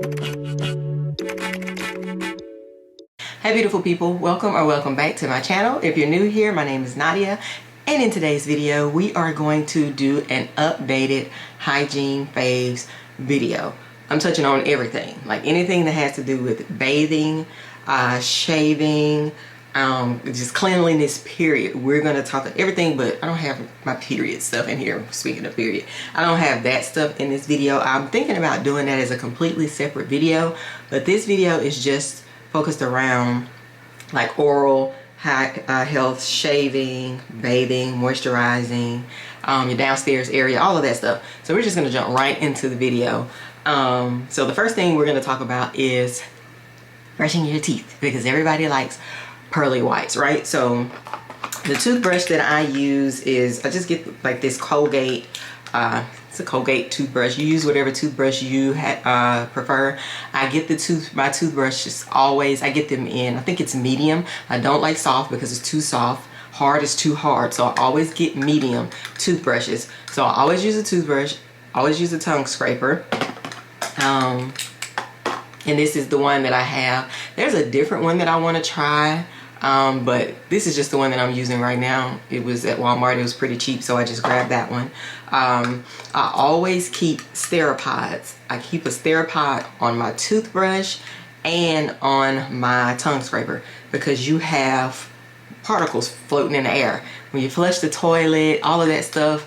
Hey beautiful people, welcome or welcome back to my channel. If you're new here, my name is Nadia, and in today's video we are going to do an updated Hygiene Faves video. I'm touching on everything, like anything that has to do with bathing, shaving, just cleanliness, period. We're going to talk everything, but I don't have my period stuff in here. Speaking of period, I don't have that stuff in this video. I'm thinking about doing that as a completely separate video, but this video is just focused around like oral health, shaving, bathing, moisturizing, your downstairs area, all of that stuff. So we're just going to jump right into the video. So the first thing we're going to talk about is brushing your teeth, because everybody likes pearly whites, right? So the toothbrush that I use is, I just get like this Colgate, it's a Colgate toothbrush. You use whatever toothbrush you prefer. I get my toothbrushes always, I get them in, I think it's medium. I don't like soft because it's too soft. Hard is too hard. So I always get medium toothbrushes. So I always use a toothbrush, always use a tongue scraper. And this is the one that I have. There's a different one that I want to try. But this is just the one that I'm using right now. It was at Walmart. It was pretty cheap, so I just grabbed that one. I always keep Steropods. I keep a Steropod on my toothbrush and on my tongue scraper, because you have particles floating in the air. When you flush the toilet, all of that stuff,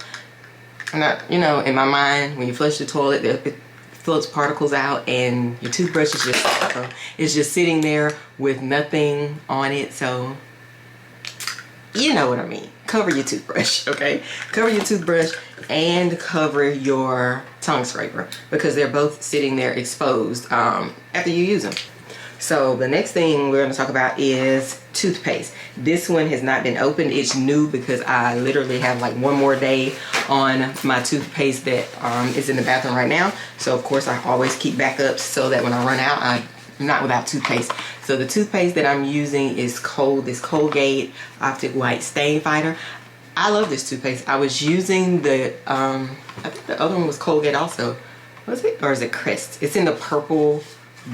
you know, in my mind, when you flush the toilet, it floats particles out, and your toothbrush is just sitting there with nothing on it. So you know what I mean. Cover your toothbrush, okay? Cover your toothbrush and cover your tongue scraper, because they're both sitting there exposed after you use them. So the next thing we're going to talk about is toothpaste. This one has not been opened. It's new because I literally have like one more day on my toothpaste that is in the bathroom right now. So of course I always keep backups so that when I run out, I'm not without toothpaste. So the toothpaste that I'm using is this Colgate Optic White Stain Fighter. I love this toothpaste. I was using the, I think the other one was Colgate also. Was it? Or is it Crest? It's in the purple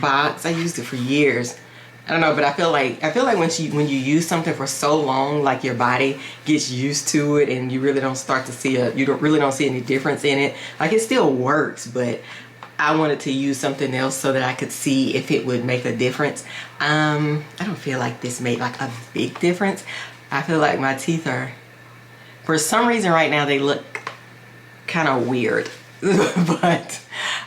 box. I used it for years. I don't know, but I feel like when you use something for so long, like your body gets used to it, and you really don't start to see really don't see any difference in it. Like, it still works, but I wanted to use something else so that I could see if it would make a difference. I don't feel like this made like a big difference. I feel like my teeth are, for some reason right now, they look kind of weird. But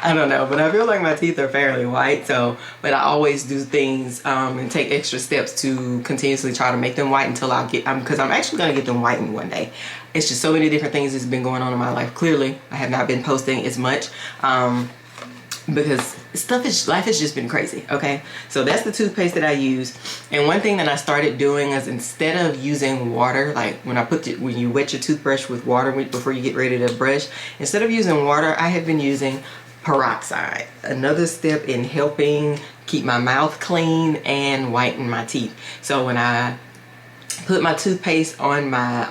I don't know, but I feel like my teeth are fairly white. So, but I always do things and take extra steps to continuously try to make them white until I get, because I'm actually going to get them whitened one day. It's just so many different things that's been going on in my life. Clearly I have not been posting as much because life has just been crazy. Okay, so that's the toothpaste that I use. And one thing that I started doing is, instead of using water, like when you wet your toothbrush with water before you get ready to brush, instead of using water, I have been using peroxide. Another step in helping keep my mouth clean and whiten my teeth. So when I put my toothpaste on my,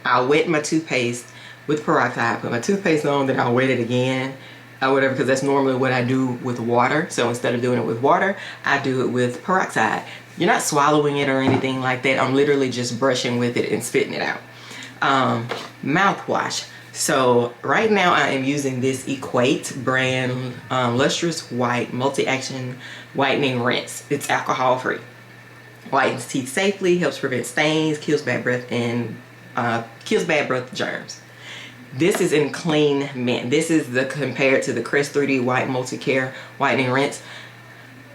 I'll wet my toothpaste with peroxide, put my toothpaste on, then I'll wet it again, or whatever, because that's normally what I do with water. So instead of doing it with water, I do it with peroxide. You're not swallowing it or anything like that. I'm literally just brushing with it and spitting it out. Mouthwash. So right now I am using this Equate brand Lustrous White Multi-Action Whitening Rinse. It's alcohol free. Whitens teeth safely, helps prevent stains, kills bad breath, and kills bad breath germs. This is in clean mint. This is compared to the Crest 3D White Multi-Care Whitening Rinse.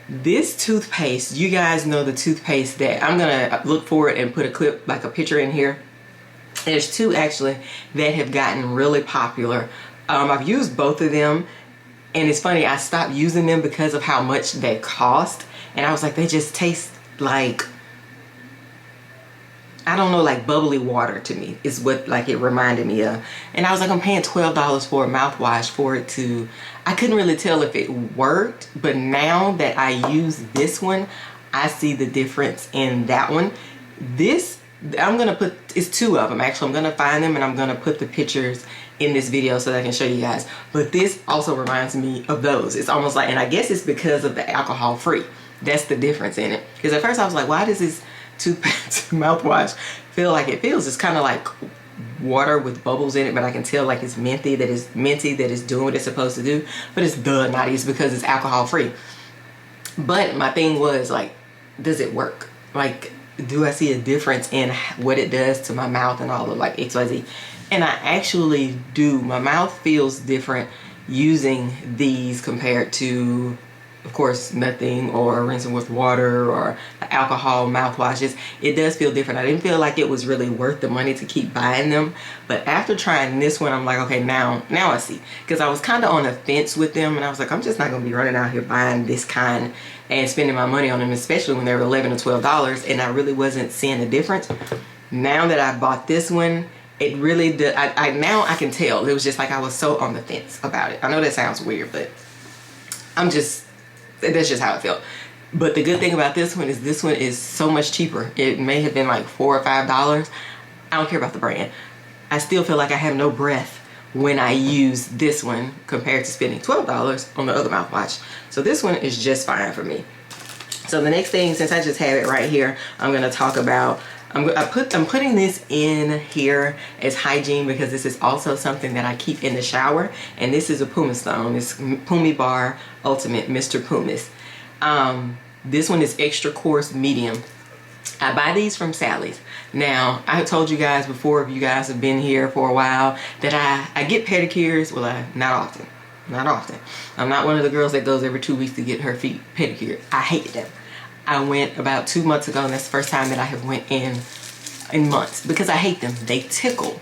This toothpaste, you guys know the toothpaste that I'm gonna look for it and put a clip, like a picture in here. There's two actually that have gotten really popular. I've used both of them, and it's funny, I stopped using them because of how much they cost, and I was like, they just taste like, I don't know, like bubbly water to me is what like it reminded me of. And I was like, I'm paying $12 for a mouthwash for it to, I couldn't really tell if it worked, but now that I use this one, I see the difference in that one. This, I'm gonna put, it's two of them actually. I'm gonna find them and I'm gonna put the pictures in this video so that I can show you guys. But this also reminds me of those. It's almost like, and I guess it's because of the alcohol free. That's the difference in it. Because at first I was like, why does this toothpaste mouthwash feel like it feels? It's kind of like water with bubbles in it, but I can tell like it's minty, that is doing what it's supposed to do. But it's not. It's because it's alcohol free. But my thing was like, does it work? Like, do I see a difference in what it does to my mouth and all of like XYZ? And I actually do. My mouth feels different using these compared to, of course, nothing or rinsing with water or alcohol mouthwashes. It does feel different. I didn't feel like it was really worth the money to keep buying them. But after trying this one, I'm like, okay, now I see. Because I was kind of on the fence with them, and I was like, I'm just not going to be running out here buying this kind and spending my money on them, especially when they were $11 or $12, and I really wasn't seeing a difference. Now that I bought this one, it really did. Now I can tell. It was just like I was so on the fence about it. I know that sounds weird, but that's just how it felt. But the good thing about this one is so much cheaper. It may have been like $4 or $5. I don't care about the brand. I still feel like I have no breath when I use this one compared to spending $12 on the other mouthwash. So this one is just fine for me. So the next thing, since I just have it right here, I'm going to talk about, I'm putting this in here as hygiene because this is also something that I keep in the shower. And this is a Pumice Stone. It's Pumi Bar Ultimate Mr. Pumice. This one is extra coarse medium. I buy these from Sally's. Now, I told you guys before, if you guys have been here for a while, that I get pedicures. Well, not often. Not often. I'm not one of the girls that goes every 2 weeks to get her feet pedicured. I hate them. I went about 2 months ago, and that's the first time that I have went in months because I hate them. They tickle.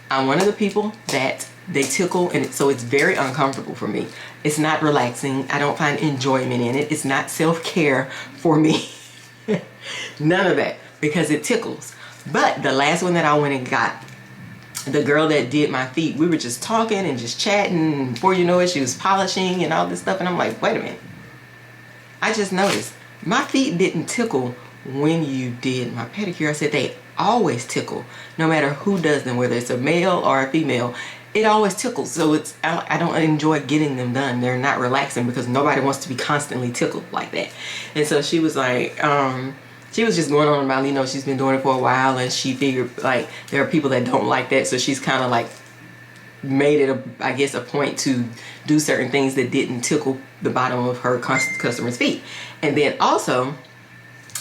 I'm one of the people that they tickle, and so it's very uncomfortable for me. It's not relaxing. I don't find enjoyment in it. It's not self-care for me. None of that, because it tickles. But the last one that I went and got, the girl that did my feet, we were just talking and just chatting, and before you know it, she was polishing and all this stuff, and I'm like, wait a minute. I just noticed my feet didn't tickle when you did my pedicure. I said they always tickle, no matter who does them, whether it's a male or a female. It always tickles. So I don't enjoy getting them done. They're not relaxing because nobody wants to be constantly tickled like that. And so she was like, she was just going on about, you know, she's been doing it for a while, and she figured like there are people that don't like that. So she's kind of like made it, I guess, a point to do certain things that didn't tickle the bottom of her customers' feet. And then also,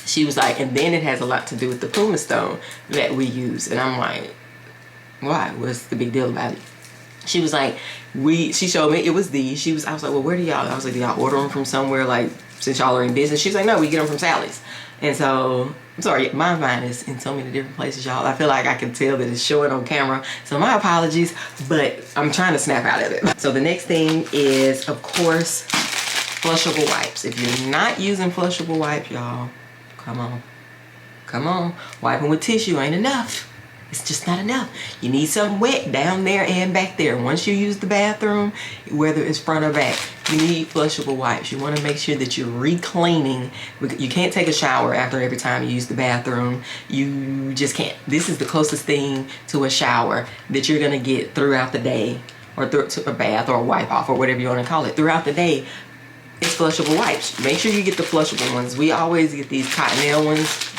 she was like, and then it has a lot to do with the Pumice Stone that we use. And I'm like, why? What's the big deal about it? She was like, she showed me, it was these. I was like, well, where do y'all, I was like, do y'all order them from somewhere, like, since y'all are in business? She's like, no, we get them from Sally's. And so, I'm sorry, my mind is in so many different places, y'all. I feel like I can tell that it's showing on camera. So my apologies, but I'm trying to snap out of it. So the next thing is, of course, flushable wipes. If you're not using flushable wipes, y'all, come on. Come on. Wiping with tissue ain't enough. It's just not enough. You need something wet down there and back there. Once you use the bathroom, whether it's front or back, you need flushable wipes. You want to make sure that you're re-cleaning. You can't take a shower after every time you use the bathroom. You just can't. This is the closest thing to a shower that you're going to get throughout the day, or to a bath or a wipe off or whatever you want to call it. Throughout the day, it's flushable wipes. Make sure you get the flushable ones. We always get these Cottonelle ones.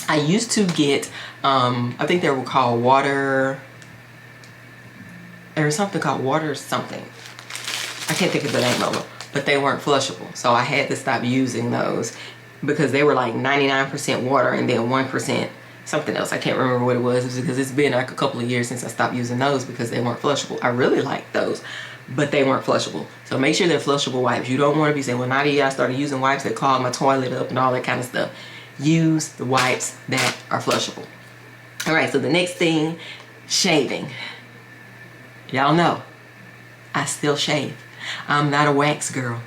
I used to get, I think they were called water, there was something called water something. I can't think of the name of them, but they weren't flushable. So I had to stop using those because they were like 99% water and then 1% something else. I can't remember what it was because it's been like a couple of years since I stopped using those because they weren't flushable. I really liked those, but they weren't flushable. So make sure they're flushable wipes. You don't want to be saying, well, Nadia, I started using wipes that clogged my toilet up and all that kind of stuff. Use the wipes that are flushable. All right, so the next thing, shaving. Y'all know, I still shave. I'm not a wax girl.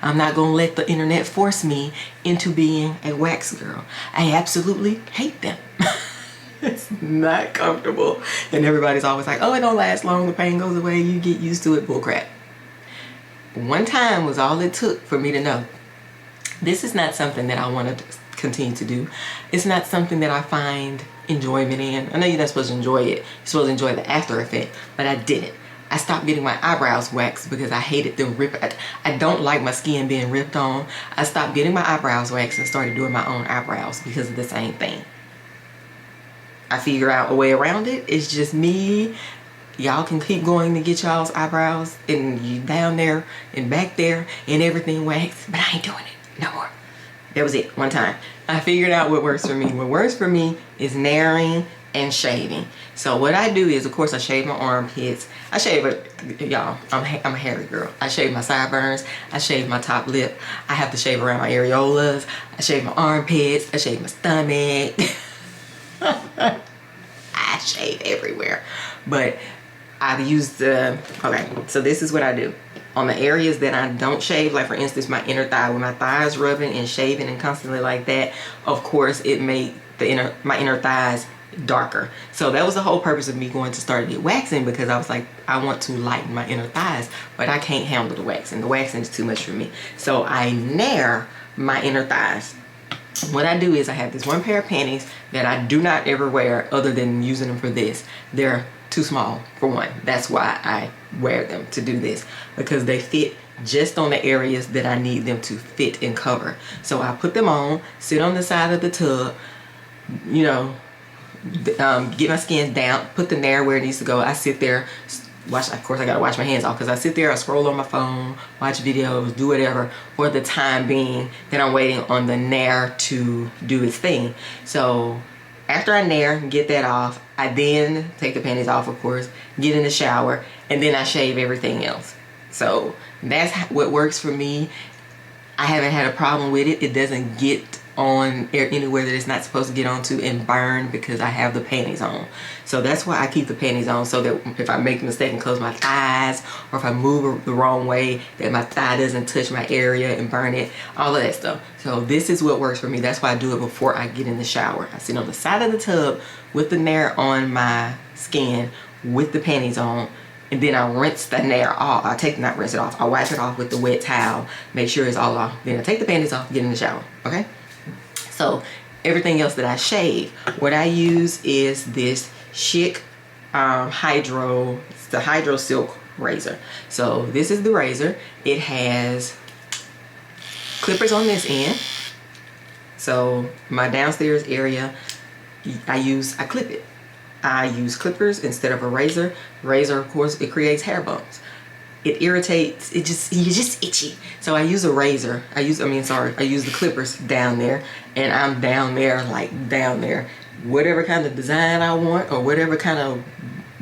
I'm not gonna let the internet force me into being a wax girl. I absolutely hate them. It's not comfortable. And everybody's always like, oh, it don't last long, the pain goes away, you get used to it. Bullcrap. One time was all it took for me to know this is not something that I want to continue to do. It's not something that I find enjoyment in. I know you're not supposed to enjoy it. You're supposed to enjoy the after effect, but I didn't. I stopped getting my eyebrows waxed because I hated them rip. I don't like my skin being ripped on. I stopped getting my eyebrows waxed and started doing my own eyebrows because of the same thing. I figure out a way around it. It's just me. Y'all can keep going to get y'all's eyebrows and you down there and back there and everything waxed, but I ain't doing it no more. That was it, one time. I figured out what works for me. What works for me is nairing and shaving. So what I do is, of course, I shave my armpits. I shave it, y'all, I'm a hairy girl. I shave my sideburns. I shave my top lip. I have to shave around my areolas. I shave my armpits. I shave my stomach. I shave everywhere. But I've used the, okay, so this is what I do. On the areas that I don't shave, like for instance, my inner thigh, when my thigh is rubbing and shaving and constantly like that, of course, it made my inner thighs darker. So that was the whole purpose of me going to start to get waxing, because I was like, I want to lighten my inner thighs, but I can't handle the waxing. The waxing is too much for me. So I nair my inner thighs. What I do is I have this one pair of panties that I do not ever wear other than using them for this. They're too small for one. That's why I wear them, to do this, because they fit just on the areas that I need them to fit and cover. So I put them on, sit on the side of the tub, you know, get my skin down, put the nair where it needs to go. I sit there, watch, of course I gotta wash my hands off, because I sit there, I scroll on my phone, watch videos, do whatever for the time being that I'm waiting on the nair to do its thing. So after I nair, get that off, I then take the panties off, of course, get in the shower, and then I shave everything else. So that's what works for me. I haven't had a problem with it. It doesn't get on anywhere that it's not supposed to get onto and burn, because I have the panties on. So that's why I keep the panties on, so that if I make a mistake and close my thighs, or if I move the wrong way, that my thigh doesn't touch my area and burn it, all of that stuff. So this is what works for me. That's why I do it before I get in the shower. I sit on the side of the tub with the nair on my skin with the panties on, and then I rinse the nair off. Not rinse it off, I wipe it off with the wet towel, make sure it's all off. Then I take the panties off, get in the shower, okay? So everything else that I shave, what I use is this Chic Hydro, it's the Hydro Silk razor. So this is the razor. It has clippers on this end. So my downstairs area, I clip it. I use clippers instead of a razor. Razor, of course, it creates hair bumps. It irritates, you're just itchy. So I use a razor. I use the clippers down there, and I'm down there, like down there. Whatever kind of design I want, or whatever kind of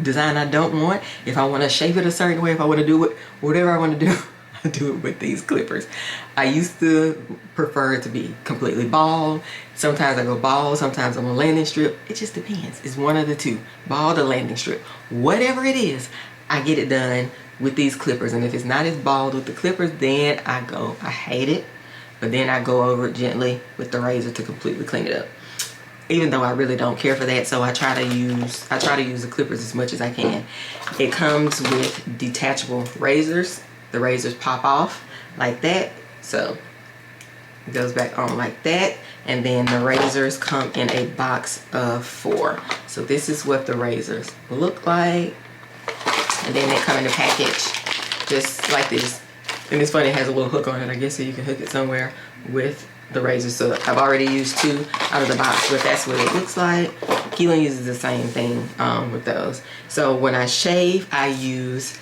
design I don't want, if I want to shape it a certain way, if I want to do it, whatever I want to do, I do it with these clippers. I used to prefer it to be completely bald. Sometimes I go bald, sometimes I'm a landing strip. It just depends. It's one of the two, bald or landing strip. Whatever it is, I get it done with these clippers. And if it's not as bald with the clippers, then I hate it, but then I go over it gently with the razor to completely clean it up. Even though I really don't care for that, so I try to use the clippers as much as I can. It comes with detachable razors. The razors pop off like that, so it goes back on like that, and then the razors come in a box of 4. So this is what the razors look like, and then they come in a package just like this. And it's funny, it has a little hook on it, I guess, so you can hook it somewhere with the razors. So I've already used 2 out of the box, but that's what it looks like. Keelan uses the same thing with those. So when I shave, I use,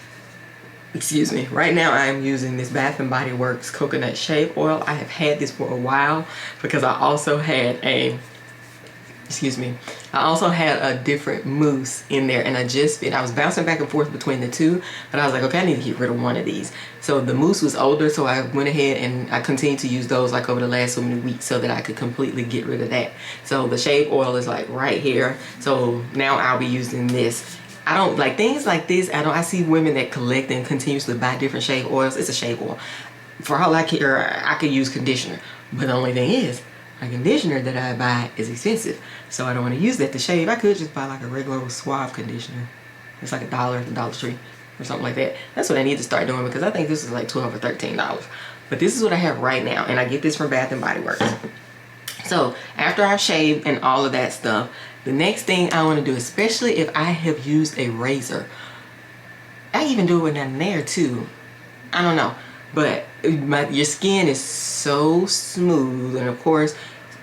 right now I'm using this Bath & Body Works coconut shave oil. I have had this for a while because I also had a different mousse in there, and I was bouncing back and forth between the two, but I was like, okay, I need to get rid of one of these. So the mousse was older, so I went ahead and I continued to use those like over the last so many weeks so that I could completely get rid of that. So the shave oil is like right here. So now I'll be using this. I don't like things like this. I see women that collect and continuously buy different shave oils. It's a shave oil. For all I care, I could use conditioner, but the only thing is, my conditioner that I buy is expensive, so I don't want to use that to shave. I could just buy like a regular Suave conditioner. It's like $1 at the Dollar Tree or something like that. That's what I need to start doing, because I think this is like $12 or $13. But this is what I have right now, and I get this from Bath & Body Works. So after I shave and all of that stuff, the next thing I want to do, especially if I have used a razor, I even do it with nothing there too. I don't know, but your skin is so smooth, and of course,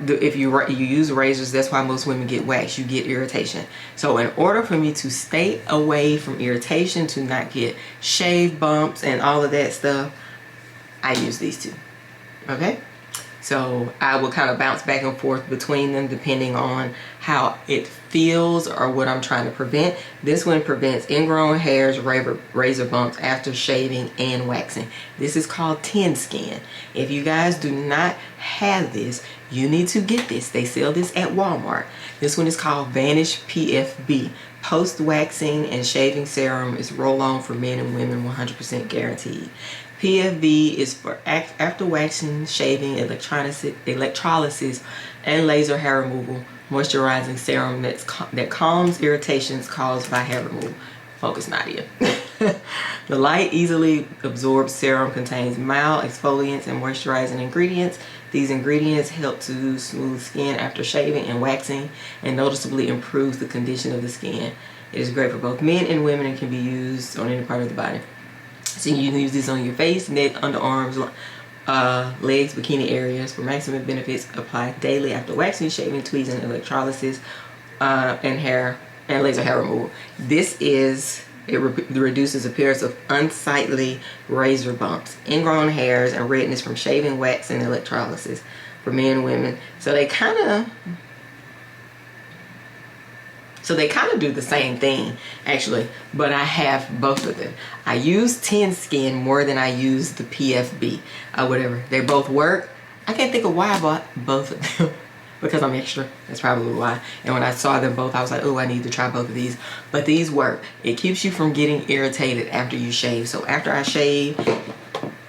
if you use razors, that's why most women get waxed. You get irritation. So in order for me to stay away from irritation, to not get shave bumps and all of that stuff, I use these two. Okay, so I will kind of bounce back and forth between them depending on how it feels or what I'm trying to prevent. This one prevents ingrown hairs, razor bumps after shaving and waxing. This is called Tin Skin. If you guys do not have this, you need to get this. They sell this at Walmart. This one is called Vanish PFB. Post waxing and shaving serum is roll on for men and women, 100% guaranteed. PFB is for after waxing, shaving, electrolysis, and laser hair removal, moisturizing serum that calms irritations caused by hair removal. Focus, Nadia. The light, easily absorbed serum contains mild exfoliants and moisturizing ingredients. These ingredients help to smooth skin after shaving and waxing and noticeably improves the condition of the skin. It is great for both men and women and can be used on any part of the body. So you can use this on your face, neck, underarms, legs, bikini areas. For maximum benefits, apply daily after waxing, shaving, tweezing, electrolysis, and laser hair removal. It reduces appearance of unsightly razor bumps, ingrown hairs, and redness from shaving, wax, and electrolysis for men and women. So they kind of do the same thing, actually, but I have both of them. I use Tin Skin more than I use the PFB, whatever. They both work. I can't think of why I bought both of them. Because I'm extra, that's probably why. And when I saw them both, I was like, oh, I need to try both of these. But these work. It keeps you from getting irritated after you shave. So after I shave,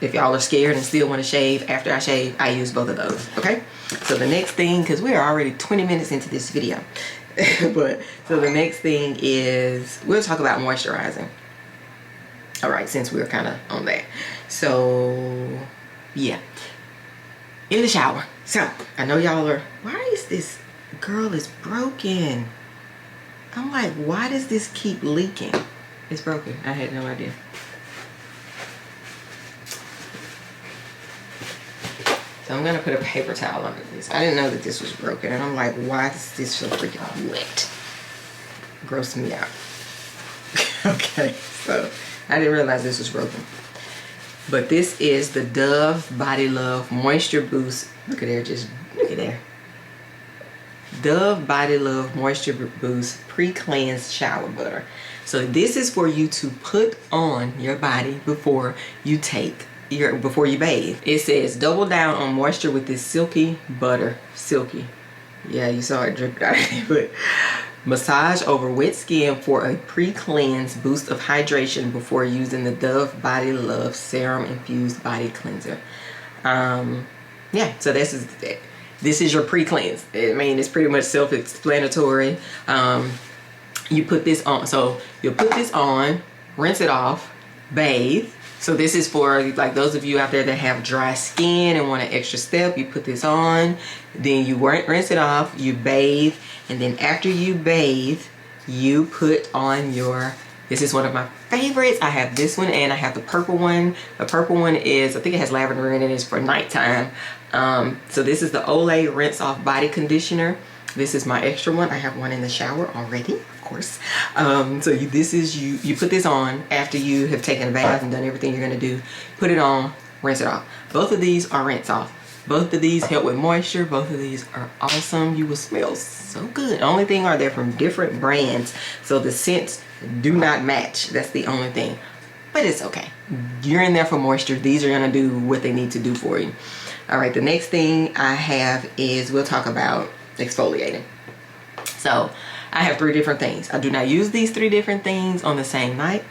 if y'all are scared and still want to shave, after I shave, I use both of those, okay? So the next thing, because we are already 20 minutes into this video. So the next thing is, we'll talk about moisturizing. All right, since we're kind of on that. So, yeah. In the shower. So, I know y'all are, why is this girl is broken? I'm like, why does this keep leaking? It's broken. I had no idea. So I'm gonna put a paper towel under this. I didn't know that this was broken. And I'm like, why is this so freaking wet? Grossed me out. Okay, so I didn't realize this was broken. But this is the Dove Body Love Moisture Boost. Look at there, look at there. Dove Body Love Moisture Boost Pre-Cleansed Shower Butter. So this is for you to put on your body before you bathe. It says double down on moisture with this silky butter. Silky. Yeah, you saw it dripping out of it. But massage over wet skin for a pre-cleanse boost of hydration before using the Dove Body Love Serum Infused Body Cleanser. Yeah, so this is your pre-cleanse. I mean, it's pretty much self-explanatory. You put this on. So you'll put this on, rinse it off, bathe. So this is for like those of you out there that have dry skin and want an extra step. You put this on, then you rinse it off, you bathe, and then after you bathe, you put on your, this is one of my favorites. I have this one and I have the purple one. The purple one is, I think it has lavender in it, it's for nighttime. So this is the Olay Rinse Off Body Conditioner. This is my extra one. I have one in the shower already, of course. So you put this on after you have taken a bath and done everything you're gonna do. Put it on, rinse it off. Both of these are rinse off. Both of these help with moisture. Both of these are awesome. You will smell so good. The only thing are they're from different brands, so the scents do not match. That's the only thing. But it's okay. You're in there for moisture. These are gonna do what they need to do for you. All right, the next thing I have is, we'll talk about exfoliating. So I have 3 different things. I do not use these 3 different things on the same night.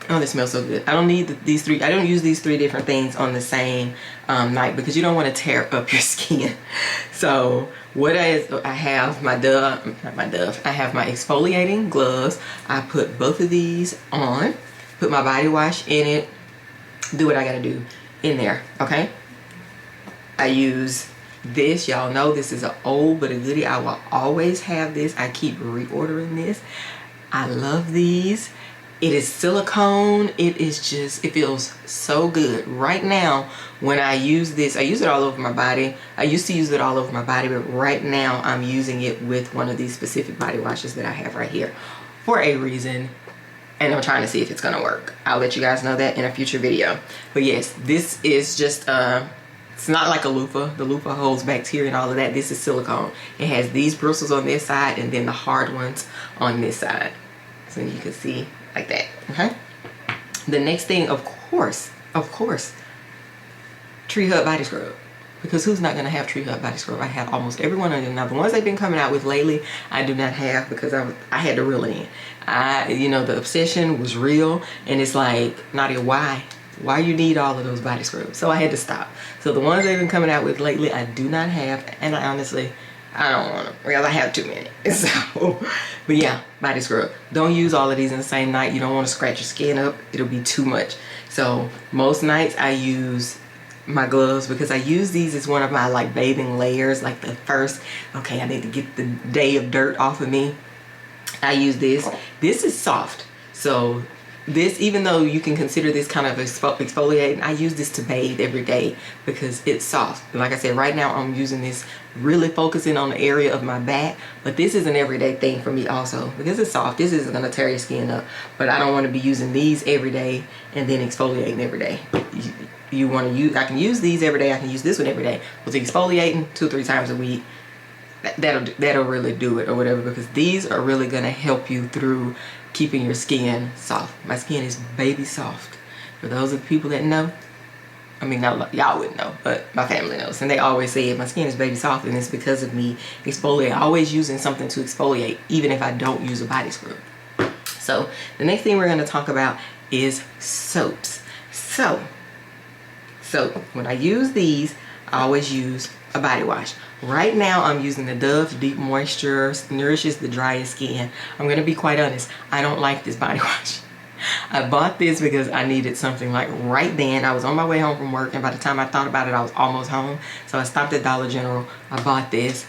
Oh, they smell so good. I don't need these 3. I don't use these 3 different things on the same night because you don't want to tear up your skin. So what I have my I have my exfoliating gloves. I put both of these on, put my body wash in it, do what I gotta do in there, okay? I use This, y'all know this is an old but a goodie. I will always have this. I keep reordering this. I love these. It is silicone. It is just, it feels so good. Right now, when I use this, I use it all over my body. I used to use it all over my body, but right now I'm using it with one of these specific body washes that I have right here for a reason. And I'm trying to see if it's gonna work. I'll let you guys know that in a future video. But yes, this is just, it's not like a loofah. The loofah holds bacteria and all of that. This is silicone. It has these bristles on this side and then the hard ones on this side. So you can see like that, okay? The next thing, of course, Tree Hut body scrub. Because who's not gonna have Tree Hut body scrub? I have almost every one of them. Now the ones they've been coming out with lately, I do not have because I had to reel it in. You know, the obsession was real, and it's like, Nadia, why you need all of those body scrubs? So I had to stop. So the ones they've been coming out with lately, I do not have, and I honestly, I don't want them because I have too many. So, but yeah, body scrub. Don't use all of these in the same night. You don't want to scratch your skin up. It'll be too much. So most nights I use my gloves because I use these as one of my like bathing layers. Like the first, okay, I need to get the day of dirt off of me. I use this. This is soft. So this, even though you can consider this kind of exfoliating, I use this to bathe every day because it's soft. And like I said, right now I'm using this really focusing on the area of my back, but this is an everyday thing for me also because it's soft. This isn't gonna tear your skin up, but I don't want to be using these every day and then exfoliating every day. You want to use, I can use these every day. I can use this one every day. With exfoliating 2-3 times a week, that'll really do it or whatever, because these are really gonna help you through keeping your skin soft. My skin is baby soft. For those of the people that know, I mean, y'all wouldn't know, but my family knows, and they always say it. My skin is baby soft, and it's because of me exfoliating, always using something to exfoliate, even if I don't use a body scrub. So the next thing we're gonna talk about is soaps. So when I use these, I always use a body wash. Right now I'm using the Dove Deep Moisture, nourishes the driest skin. I'm gonna be quite honest, I don't like this body wash. I bought this because I needed something like right then. I was on my way home from work, and by the time I thought about it, I was almost home. So I stopped at Dollar General, I bought this.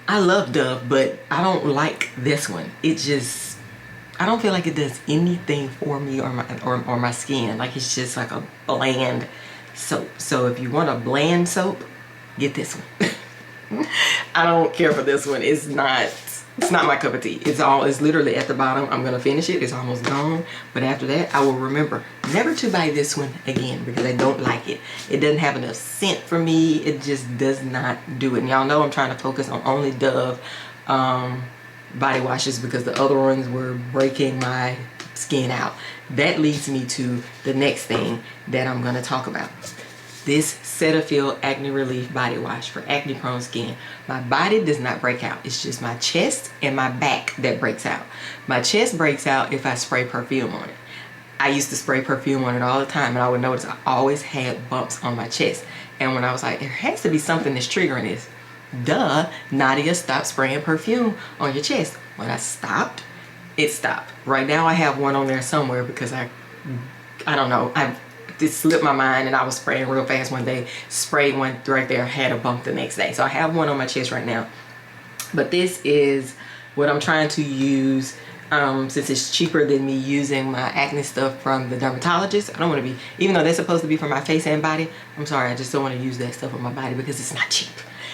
I love Dove, but I don't like this one. It just, I don't feel like it does anything for me or my skin. Like, it's just like a bland soap. So if you want a bland soap, get this one. I don't care for this one. It's not my cup of tea. It's literally at the bottom. I'm gonna finish it. It's almost gone. But after that, I will remember never to buy this one again because I don't like it. It doesn't have enough scent for me. It just does not do it. And y'all know I'm trying to focus on only Dove body washes because the other ones were breaking my skin out. That leads me to the next thing that I'm gonna talk about. This Cetaphil Acne Relief Body Wash for acne prone skin. My body does not break out. It's just my chest and my back that breaks out. My chest breaks out if I spray perfume on it. I used to spray perfume on it all the time, and I would notice I always had bumps on my chest. And when I was like, there has to be something that's triggering this. Duh, Nadia, stop spraying perfume on your chest. When I stopped, it stopped. Right now I have one on there somewhere because I don't know. It slipped my mind, and I was spraying real fast one day, sprayed one right there, had a bump the next day. So I have one on my chest right now. But this is what I'm trying to use since it's cheaper than me using my acne stuff from the dermatologist. I don't want to be, even though they're supposed to be for my face and body, I'm sorry, I just don't want to use that stuff on my body because it's not cheap.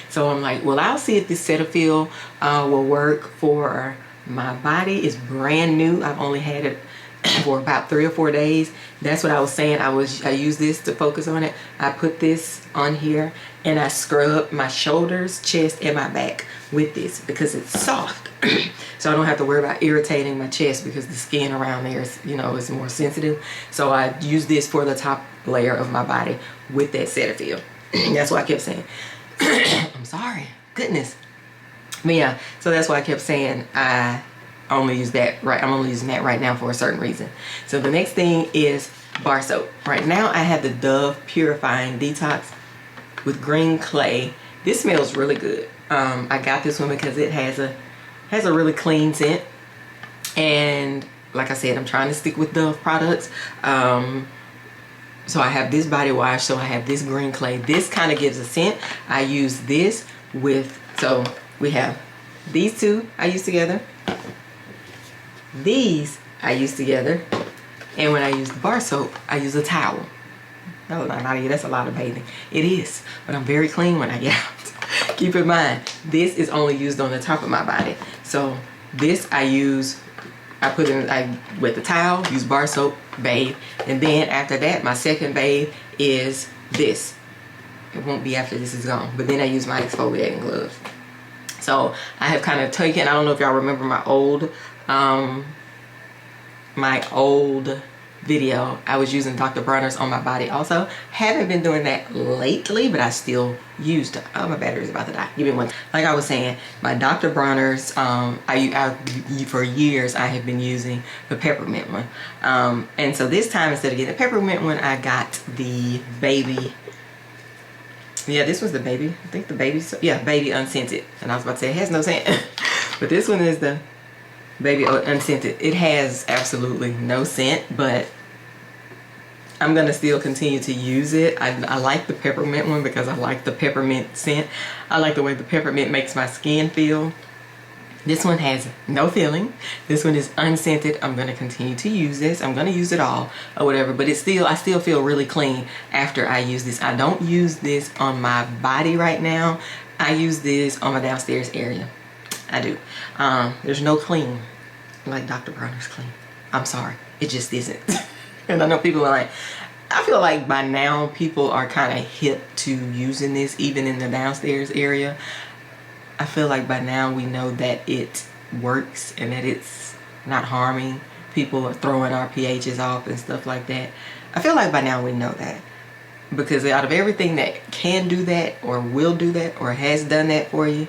So I'm like, well, I'll see if this Cetaphil will work for my body. It's brand new. I've only had it for about 3 or 4 days. That's what I was saying. I use this to focus on it. I put this on here and I scrub my shoulders, chest, and my back with this because it's soft. So I don't have to worry about irritating my chest because the skin around there is, you know, is more sensitive. So I use this for the top layer of my body with that Cetaphil. That's why I kept saying, I'm sorry, goodness. But yeah, so that's why I kept saying I only use that, right? I'm only using that right now for a certain reason. So the next thing is bar soap. Right now I have the Dove Purifying Detox with green clay. This smells really good. I got this one because it has a really clean scent, and like I said, I'm trying to stick with Dove products. So I have this body wash, so I have this green clay. This kind of gives a scent. I use this with, so we have these two I use together. These I use together. And when I use the bar soap, I use a towel. No, that's a lot of bathing. It is, but I'm very clean when I get out. Keep in mind, this is only used on the top of my body. So this I use, I put in, with the towel, use bar soap, bathe. And then after that, my second bathe is this. It won't be after this is gone, but then I use my exfoliating gloves. So I have kind of taken, I don't know if y'all remember my old video. I was using Dr. Bronner's on my body also. Haven't been doing that lately, but I still used it. Oh, my battery's about to die. Give me one. Like I was saying, my Dr. Bronner's, for years I have been using the peppermint one. And so this time, instead of getting the peppermint one, I got the baby. Yeah, this was the baby. I think the baby, yeah, baby unscented. And I was about to say it has no scent. But this one is the baby unscented. It has absolutely no scent, but I'm gonna still continue to use it. I like the peppermint one because I like the peppermint scent. I like the way the peppermint makes my skin feel. This one has no feeling. This one is unscented. I'm gonna continue to use this. I'm gonna use it all or whatever, but I still feel really clean after I use this. I don't use this on my body right now. I use this on my downstairs area. I do. There's no clean like Dr. Bronner's clean. I'm sorry, it just isn't. And I know people are like, I feel like by now people are kind of hip to using this even in the downstairs area. I feel like by now we know that it works and that it's not harming. People are throwing our pHs off and stuff like that. I feel like by now we know that, because out of everything that can do that or will do that or has done that for you,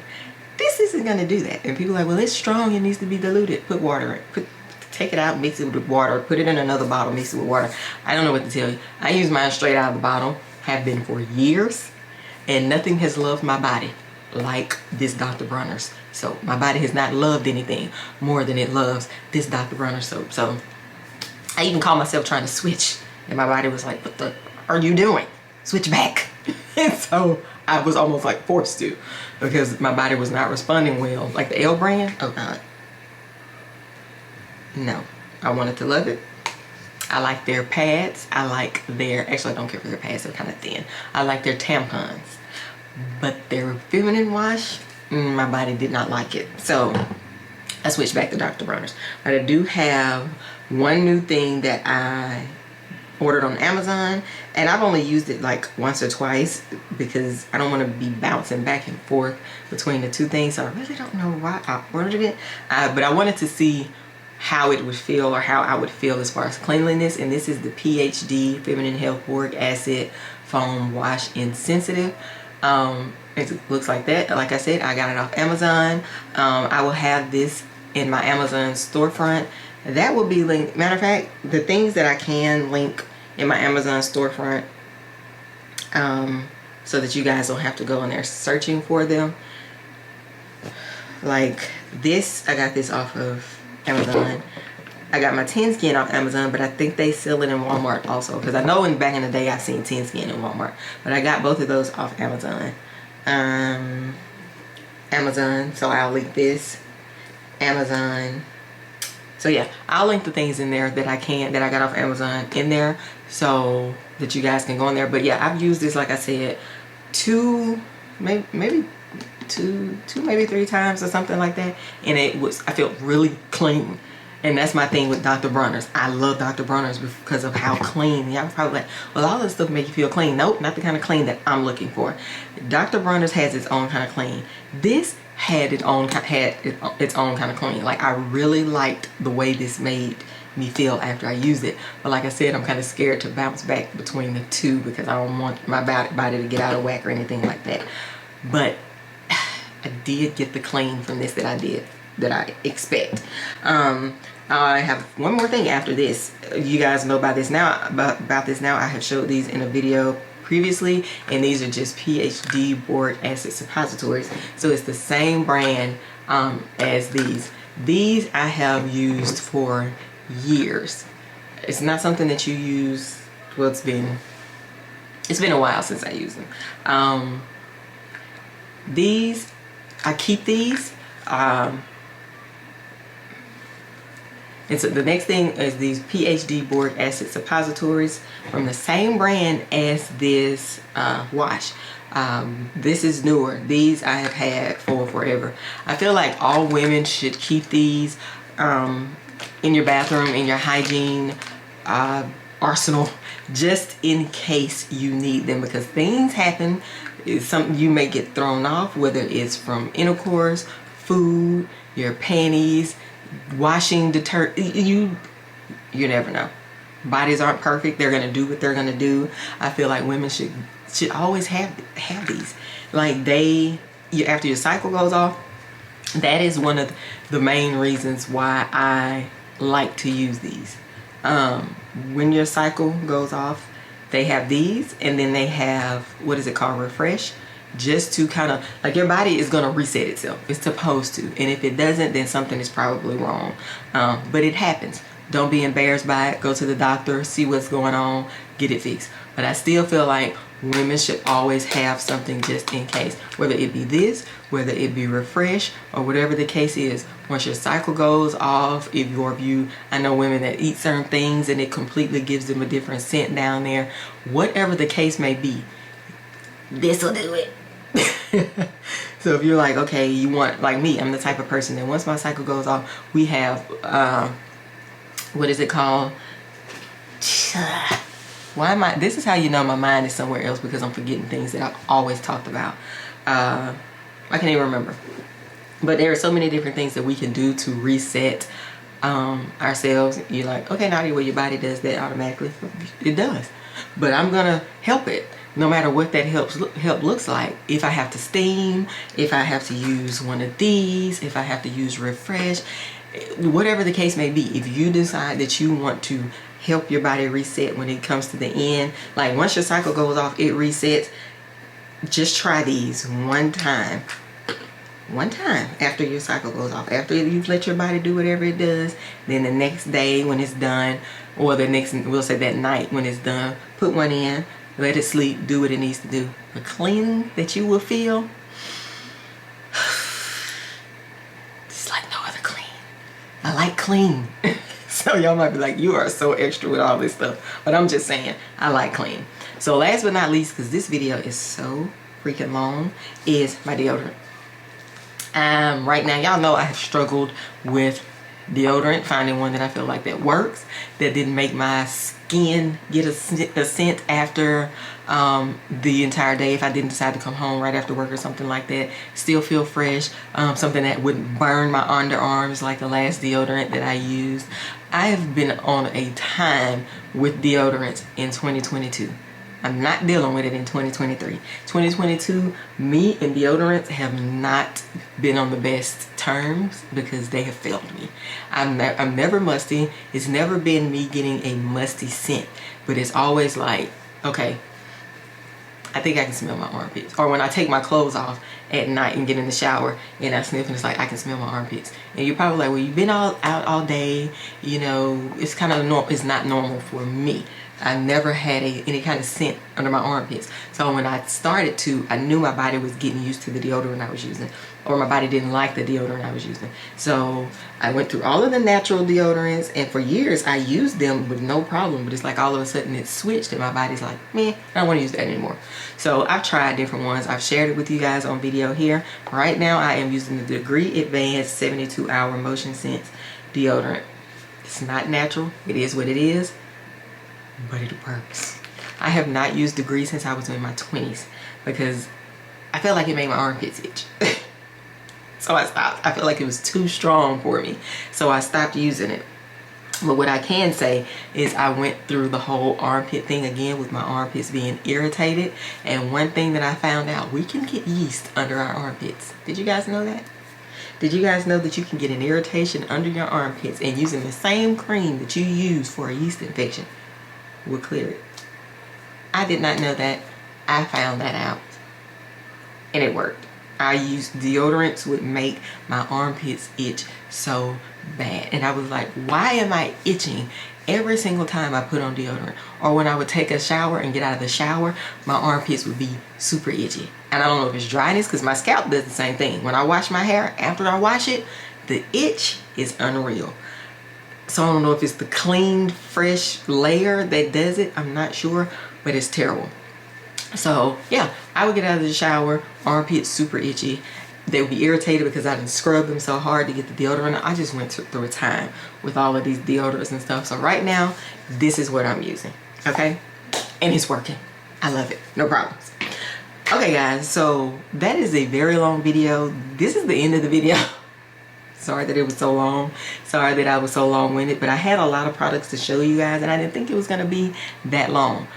this isn't going to do that. And people are like, well, it's strong, it needs to be diluted. Put water in. Take it out, mix it with water, put it in another bottle, mix it with water. I don't know what to tell you. I use mine straight out of the bottle, have been for years, and nothing has loved my body like this Dr. Bronner's soap. My body has not loved anything more than it loves this Dr. Bronner's soap. So I even caught myself trying to switch, and my body was like, what the are you doing? Switch back. And so I was almost like forced to, because my body was not responding well. Like the L brand, oh God. No, I wanted to love it. I like their pads. I like their, actually I don't care for their pads, they're kind of thin. I like their tampons. But their feminine wash, my body did not like it. So I switched back to Dr. Bronner's. But I do have one new thing that I ordered on Amazon, and I've only used it like once or twice because I don't want to be bouncing back and forth between the two things. So I really don't know why I ordered it. But I wanted to see how it would feel, or how I would feel as far as cleanliness. And this is the PhD Feminine Health Boric Acid Foam Wash Insensitive. It looks like that. Like I said, I got it off Amazon. I will have this in my Amazon storefront. That will be linked. Matter of fact, the things that I can link in my Amazon storefront, so that you guys don't have to go in there searching for them. Like this, I got this off of Amazon. I got my Tin Skin off Amazon, but I think they sell it in Walmart also, because I know back in the day I've seen Tin Skin in Walmart, but I got both of those off Amazon. Amazon, so I'll link this. Amazon. So yeah, I'll link the things in there that I got off Amazon in there, so that you guys can go in there. But yeah, I've used this, like I said, maybe two, maybe 3 times or something like that, and I felt really clean. And that's my thing with Dr. Bronner's. I love Dr. Bronner's because of how clean. Y'all probably like, well, all this stuff make you feel clean. Nope, not the kind of clean that I'm looking for. Dr. Bronner's has its own kind of clean. This had its own kind of clean. Like, I really liked the way this made me feel after I used it. But like I said, I'm kind of scared to bounce back between the two, because I don't want my body to get out of whack or anything like that. But I did get the clean from this that I expect. I have one more thing after this. You guys know about this now. I have showed these in a video previously, and these are just PhD boric acid suppositories. So it's the same brand as these. These I have used for years. It's not something that you use well, it's been a while since I used them. These, I keep these. And so the next thing is these PhD boric acid suppositories from the same brand as this wash. This is newer. These I have had for forever. I feel like all women should keep these in your bathroom, in your hygiene arsenal, just in case you need them, because things happen. It's something you may get thrown off, whether it's from intercourse, food, your panties, washing detergent. You never know. Bodies aren't perfect. They're gonna do what they're gonna do. I feel like women should always have these. Like after your cycle goes off, that is one of the main reasons why I like to use these. When your cycle goes off, they have these, and then they have, what is it called, refresh, just to kind of, like, your body is going to reset itself. It's supposed to, and if it doesn't, then something is probably wrong. But it happens. Don't be embarrassed by it. Go to the doctor, see what's going on, get it fixed. But I still feel like women should always have something just in case, whether it be this, whether it be refresh, or whatever the case is. Once your cycle goes off, I know women that eat certain things and it completely gives them a different scent down there. Whatever the case may be, this will do it. So if you're like, okay, you want, like me, I'm the type of person that once my cycle goes off, we have what is it called? This is how you know my mind is somewhere else, because I'm forgetting things that I've always talked about. I can't even remember. But there are so many different things that we can do to reset ourselves. You're like, okay, Nadia, well, your body does that automatically. It does. But I'm gonna help it, no matter what that help looks like. If I have to steam, if I have to use one of these, if I have to use refresh, whatever the case may be, if you decide that you want to help your body reset when it comes to the end, like once your cycle goes off, it resets. Just try these one time after your cycle goes off, after you've let your body do whatever it does. Then the next day when it's done, or we'll say that night when it's done, put one in, let it sleep, do what it needs to do. The clean that you will feel, it's like no other clean. I like clean. So y'all might be like, you are so extra with all this stuff, but I'm just saying, I like clean. So last but not least, because this video is so freaking long, is my deodorant. Right now, y'all know I have struggled with deodorant, finding one that I feel like that works, that didn't make my skin get a scent after the entire day. If I didn't decide to come home right after work or something like that, still feel fresh, something that wouldn't burn my underarms like the last deodorant that I used. I have been on a time with deodorants in 2022. I'm not dealing with it in 2023. 2022, me and deodorants have not been on the best terms, because they have failed me. I'm never musty. It's never been me getting a musty scent, but it's always like, okay, I think I can smell my armpits. Or when I take my clothes off at night and get in the shower and I sniff, and it's like, I can smell my armpits. And you're probably like, well, you've been out all day, you know, it's kind of normal. It's not normal for me. I never had any kind of scent under my armpits. So when I started to, I knew my body was getting used to the deodorant I was using, or my body didn't like the deodorant I was using. So I went through all of the natural deodorants, and for years I used them with no problem. But it's like all of a sudden it switched, and my body's like, man, I don't want to use that anymore. So I've tried different ones. I've shared it with you guys on video here. Right now I am using the Degree Advanced 72-Hour Motion Sense deodorant. It's not natural. It is what it is, but it works. I have not used Degree since I was in my 20s, because I felt like it made my armpits itch. So I stopped. I felt like it was too strong for me, so I stopped using it. But what I can say is I went through the whole armpit thing again, with my armpits being irritated. And one thing that I found out, we can get yeast under our armpits. Did you guys know that? Did you guys know that you can get an irritation under your armpits, and using the same cream that you use for a yeast infection will clear it? I did not know that. I found that out, and it worked. I used deodorants would make my armpits itch so bad, and I was like, why am I itching every single time I put on deodorant, or when I would take a shower and get out of the shower, my armpits would be super itchy. And I don't know if it's dryness, because my scalp does the same thing. When I wash my hair, after I wash it, the itch is unreal. So I don't know if it's the clean, fresh layer that does it. I'm not sure, but it's terrible. So yeah, I would get out of the shower, armpits super itchy. They would be irritated because I didn't scrub them so hard to get the deodorant. I just went through a time with all of these deodorants and stuff. So right now, this is what I'm using, okay? And it's working. I love it, no problems. Okay guys, so that is a very long video. This is the end of the video. Sorry that it was so long. Sorry that I was so long-winded, but I had a lot of products to show you guys and I didn't think it was gonna be that long.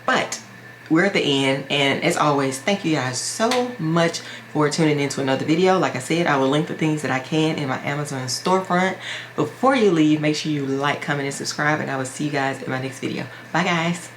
But we're at the end, and as always, thank you guys so much for tuning into another video. Like I said, I will link the things that I can in my Amazon storefront. Before you leave, make sure you like, comment, and subscribe, and I will see you guys in my next video. Bye guys.